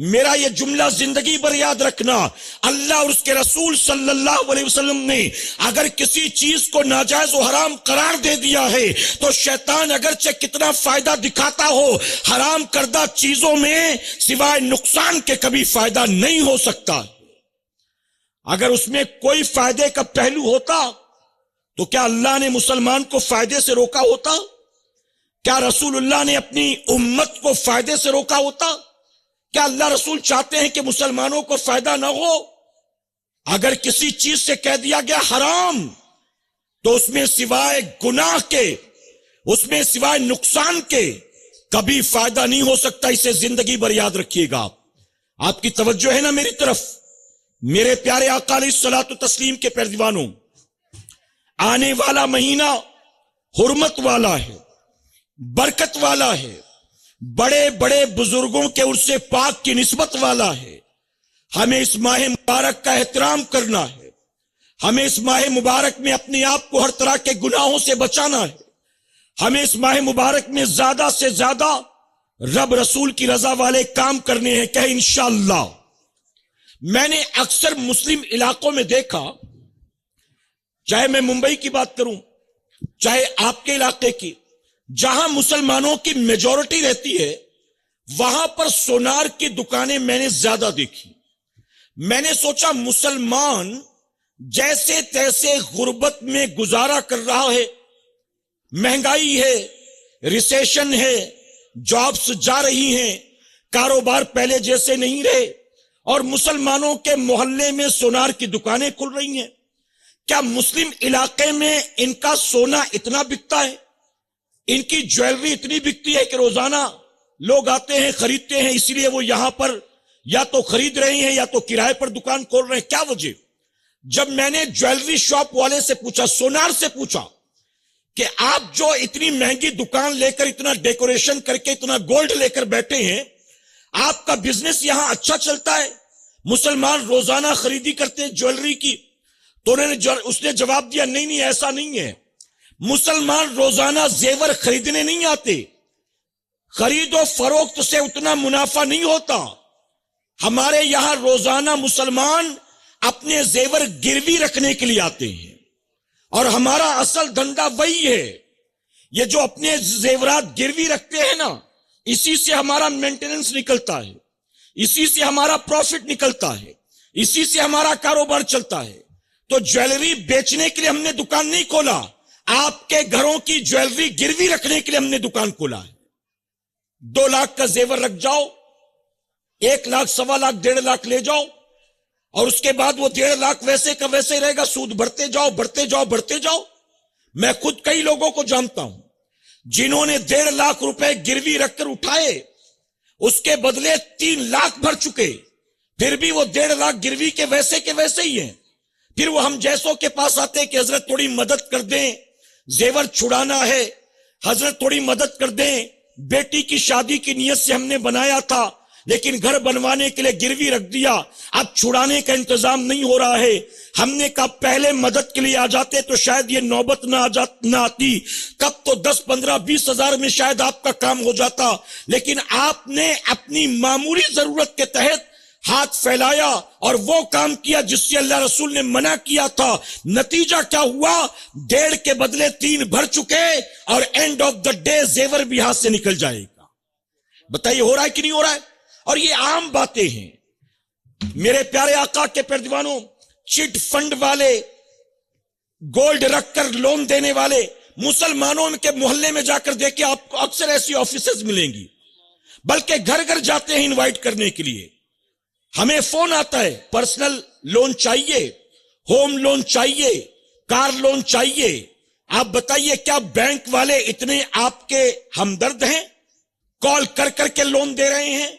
میرا یہ جملہ زندگی بھر یاد رکھنا، اللہ اور اس کے رسول صلی اللہ علیہ وسلم نے اگر کسی چیز کو ناجائز و حرام قرار دے دیا ہے تو شیطان اگرچہ کتنا فائدہ دکھاتا ہو، حرام کردہ چیزوں میں سوائے نقصان کے کبھی فائدہ نہیں ہو سکتا۔ اگر اس میں کوئی فائدے کا پہلو ہوتا تو کیا اللہ نے مسلمان کو فائدے سے روکا ہوتا؟ کیا رسول اللہ نے اپنی امت کو فائدے سے روکا ہوتا؟ کیا اللہ رسول چاہتے ہیں کہ مسلمانوں کو فائدہ نہ ہو؟ اگر کسی چیز سے کہہ دیا گیا حرام تو اس میں سوائے گناہ کے، اس میں سوائے نقصان کے کبھی فائدہ نہیں ہو سکتا۔ اسے زندگی بھر یاد رکھیے گا۔ آپ کی توجہ ہے نا میری طرف؟ میرے پیارے آقا علیہ الصلوۃ والتسلیم کے پیروانوں، آنے والا مہینہ حرمت والا ہے، برکت والا ہے، بڑے بڑے بزرگوں کے عرص پاک کی نسبت والا ہے۔ ہمیں اس ماہ مبارک کا احترام کرنا ہے، ہمیں اس ماہ مبارک میں اپنے آپ کو ہر طرح کے گناہوں سے بچانا ہے، ہمیں اس ماہ مبارک میں زیادہ سے زیادہ رب رسول کی رضا والے کام کرنے ہیں۔ کہ انشاءاللہ میں نے اکثر مسلم علاقوں میں دیکھا، چاہے میں ممبئی کی بات کروں چاہے آپ کے علاقے کی، جہاں مسلمانوں کی میجورٹی رہتی ہے وہاں پر سونار کی دکانیں میں نے زیادہ دیکھی۔ میں نے سوچا مسلمان جیسے تیسے غربت میں گزارا کر رہا ہے، مہنگائی ہے، ریسیشن ہے، جابس جا رہی ہیں، کاروبار پہلے جیسے نہیں رہے، اور مسلمانوں کے محلے میں سونار کی دکانیں کھل رہی ہیں۔ کیا مسلم علاقے میں ان کا سونا اتنا بکتا ہے، ان کی جویلری اتنی بکتی ہے کہ روزانہ لوگ آتے ہیں خریدتے ہیں، اسی لیے وہ یہاں پر یا تو خرید رہے ہیں یا تو کرائے پر دکان کھول رہے ہیں؟ کیا وجہ؟ جب میں نے جویلری شاپ والے سے پوچھا، سونار سے پوچھا کہ آپ جو اتنی مہنگی دکان لے کر، اتنا ڈیکوریشن کر کے، اتنا گولڈ لے کر بیٹھے ہیں، آپ کا بزنس یہاں اچھا چلتا ہے؟ مسلمان روزانہ خریدی کرتے ہیں جویلری کی؟ تو اس نے جواب دیا نہیں ایسا نہیں ہے، مسلمان روزانہ زیور خریدنے نہیں آتے، خرید و فروخت سے اتنا منافع نہیں ہوتا۔ ہمارے یہاں روزانہ مسلمان اپنے زیور گروی رکھنے کے لیے آتے ہیں، اور ہمارا اصل دھندا وہی ہے۔ یہ جو اپنے زیورات گروی رکھتے ہیں نا، اسی سے ہمارا مینٹیننس نکلتا ہے، اسی سے ہمارا پروفٹ نکلتا ہے، اسی سے ہمارا کاروبار چلتا ہے۔ تو جویلری بیچنے کے لیے ہم نے دکان نہیں کھولا، آپ کے گھروں کی جویلری گروی رکھنے کے لیے ہم نے دکان کھولا ہے۔ 2 لاکھ کا زیور رکھ جاؤ، 1 لاکھ، 1.25 لاکھ، 1.5 لاکھ لے جاؤ، اور اس کے بعد وہ 1.5 لاکھ ویسے کا ویسے رہے گا، سود بڑھتے جاؤ بڑھتے جاؤ بڑھتے جاؤ۔ میں خود کئی لوگوں کو جانتا ہوں جنہوں نے 1.5 لاکھ روپے گروی رکھ کر اٹھائے، اس کے بدلے 3 لاکھ بھر چکے، پھر بھی وہ 1.5 لاکھ گروی کے ویسے ہی ہیں۔ پھر وہ ہم جیسوں کے پاس آتے ہیں کہ حضرت تھوڑی مدد کر دیں، زیور چھڑانا ہے، حضرت تھوڑی مدد کر دیں، بیٹی کی شادی کی نیت سے ہم نے بنایا تھا لیکن گھر بنوانے کے لیے گروی رکھ دیا، اب چھڑانے کا انتظام نہیں ہو رہا ہے۔ ہم نے کہا پہلے مدد کے لیے آ جاتے تو شاید یہ نوبت نہ آتی، کب تو 10 15 20 ہزار میں شاید آپ کا کام ہو جاتا، لیکن آپ نے اپنی معمولی ضرورت کے تحت ہاتھ پھیلایا اور وہ کام کیا جس سے اللہ رسول نے منع کیا تھا۔ نتیجہ کیا ہوا؟ 1.5 کے بدلے 3 بھر چکے اور اینڈ آف دا ڈے زیور بھی ہاتھ سے نکل جائے گا۔ بتائیے ہو رہا ہے کہ نہیں ہو رہا ہے؟ اور یہ عام باتیں ہیں میرے پیارے آقا کے پیروانوں۔ چٹ فنڈ والے، گولڈ رکھ کر لون دینے والے، مسلمانوں کے محلے میں جا کر دیکھیں آپ کو اکثر ایسی آفیسز ملیں گی، بلکہ گھر گھر جاتے ہیں انوائٹ کرنے کے لیے۔ ہمیں فون آتا ہے پرسنل لون چاہیے، ہوم لون چاہیے، کار لون چاہیے۔ آپ بتائیے کیا بینک والے اتنے آپ کے ہمدرد ہیں؟ کال کر کر کے لون دے رہے ہیں،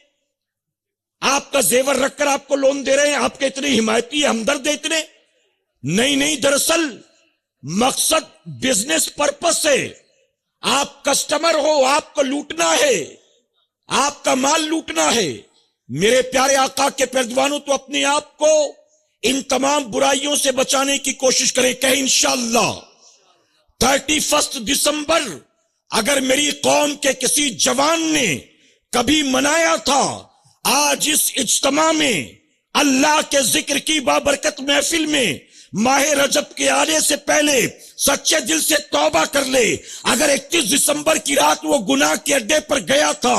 آپ کا زیور رکھ کر آپ کو لون دے رہے ہیں، آپ کے اتنے حمایتی ہمدرد ہیں اتنے؟ نہیں، دراصل مقصد بزنس پرپس ہے۔ آپ کسٹمر ہو، آپ کو لوٹنا ہے، آپ کا مال لوٹنا ہے۔ میرے پیارے آقا کے پیروانوں تو اپنے آپ کو ان تمام برائیوں سے بچانے کی کوشش کریں کہ انشاءاللہ 31 دسمبر اگر میری قوم کے کسی جوان نے کبھی منایا تھا، آج اس اجتماع میں اللہ کے ذکر کی بابرکت محفل میں ماہ رجب کے آنے سے پہلے سچے دل سے توبہ کر لے۔ اگر 31 دسمبر کی رات وہ گناہ کے اڈے پر گیا تھا،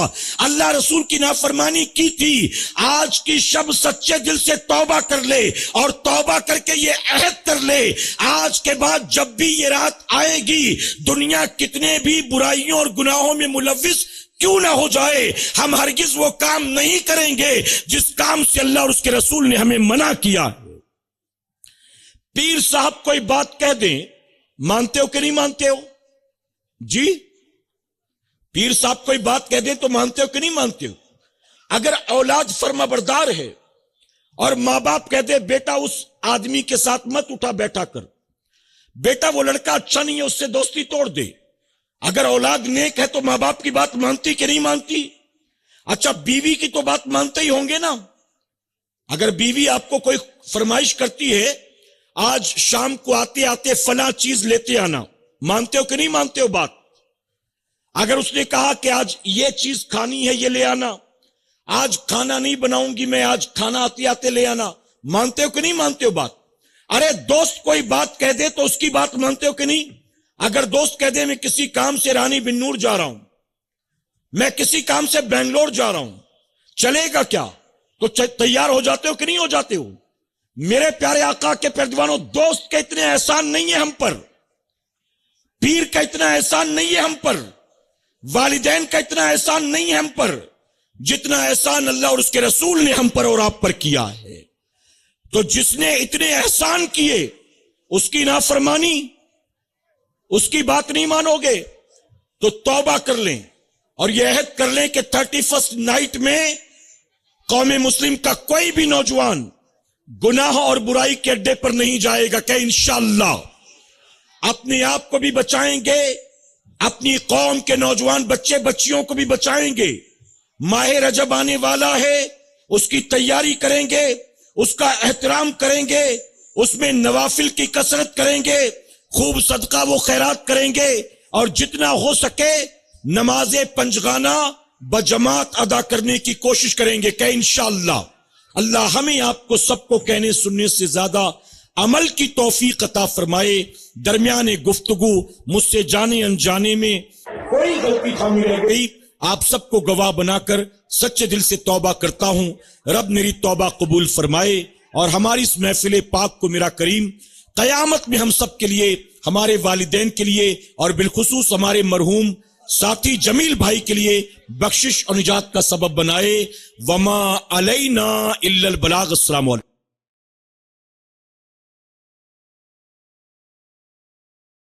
اللہ رسول کی نافرمانی کی تھی، آج کی شب سچے دل سے توبہ کر لے اور توبہ کر کے یہ عہد کر لے، آج کے بعد جب بھی یہ رات آئے گی، دنیا کتنے بھی برائیوں اور گناہوں میں ملوث کیوں نہ ہو جائے، ہم ہرگز وہ کام نہیں کریں گے جس کام سے اللہ اور اس کے رسول نے ہمیں منع کیا ہے۔ پیر صاحب کوئی بات کہہ دیں، مانتے ہو کہ نہیں مانتے ہو؟ جی، پیر صاحب کوئی بات کہہ دیں تو مانتے ہو کہ نہیں مانتے ہو؟ اگر اولاد فرما بردار ہے اور ماں باپ کہہ دے بیٹا اس آدمی کے ساتھ مت اٹھا بیٹھا کر، بیٹا وہ لڑکا اچھا نہیں ہے اس سے دوستی توڑ دے، اگر اولاد نیک ہے تو ماں باپ کی بات مانتی کہ نہیں مانتی؟ اچھا بیوی کی تو بات مانتے ہی ہوں گے نا۔ اگر بیوی آپ کو کوئی فرمائش کرتی ہے آج شام کو آتے آتے فلاں چیز لیتے آنا، مانتے ہو کہ نہیں مانتے ہو بات؟ اگر اس نے کہا کہ آج یہ چیز کھانی ہے یہ لے آنا، آج کھانا نہیں بناؤں گی میں، آج کھانا آتے آتے لے آنا، مانتے ہو کہ نہیں مانتے ہو بات؟ ارے دوست کوئی بات کہہ دے تو اس کی بات مانتے ہو کہ نہیں؟ اگر دوست کہہ دے میں کسی کام سے رانی بن نور جا رہا ہوں، میں کسی کام سے بنگلور جا رہا ہوں، چلے گا کیا؟ تو تیار ہو جاتے ہو کہ نہیں ہو جاتے ہو؟ میرے پیارے آقا کے پیروانوں، دوست کا اتنے احسان نہیں ہے ہم پر، پیر کا اتنا احسان نہیں ہے ہم پر، والدین کا اتنا احسان نہیں ہے ہم پر، جتنا احسان اللہ اور اس کے رسول نے ہم پر اور آپ پر کیا ہے۔ تو جس نے اتنے احسان کیے اس کی نافرمانی، اس کی بات نہیں مانو گے تو توبہ کر لیں اور یہ عہد کر لیں کہ 31 نائٹ میں قوم مسلم کا کوئی بھی نوجوان گناہ اور برائی کے اڈے پر نہیں جائے گا، کہ انشاءاللہ اپنے آپ کو بھی بچائیں گے، اپنی قوم کے نوجوان بچے بچیوں کو بھی بچائیں گے۔ ماہ رجب آنے والا ہے، اس کی تیاری کریں گے، اس کا احترام کریں گے، اس میں نوافل کی کثرت کریں گے، خوب صدقہ و خیرات کریں گے، اور جتنا ہو سکے نماز پنجگانہ بجماعت ادا کرنے کی کوشش کریں گے، کہ انشاءاللہ اللہ ہمیں آپ کو سب کو کہنے سننے سے زیادہ عمل کی توفیق عطا فرمائے۔ درمیان گفتگو مجھ سے جانے انجانے میں کوئی غلطی خامی رہ گئی، آپ سب کو گواہ بنا کر سچے دل سے توبہ کرتا ہوں، رب میری توبہ قبول فرمائے اور ہماری اس محفل پاک کو میرا کریم قیامت میں ہم سب کے لیے، ہمارے والدین کے لیے اور بالخصوص ہمارے مرحوم ساتھی جمیل بھائی کے لیے بخشش اور نجات کا سبب بنائے۔ وما علینا الا البلاغ۔ السلام علیکم۔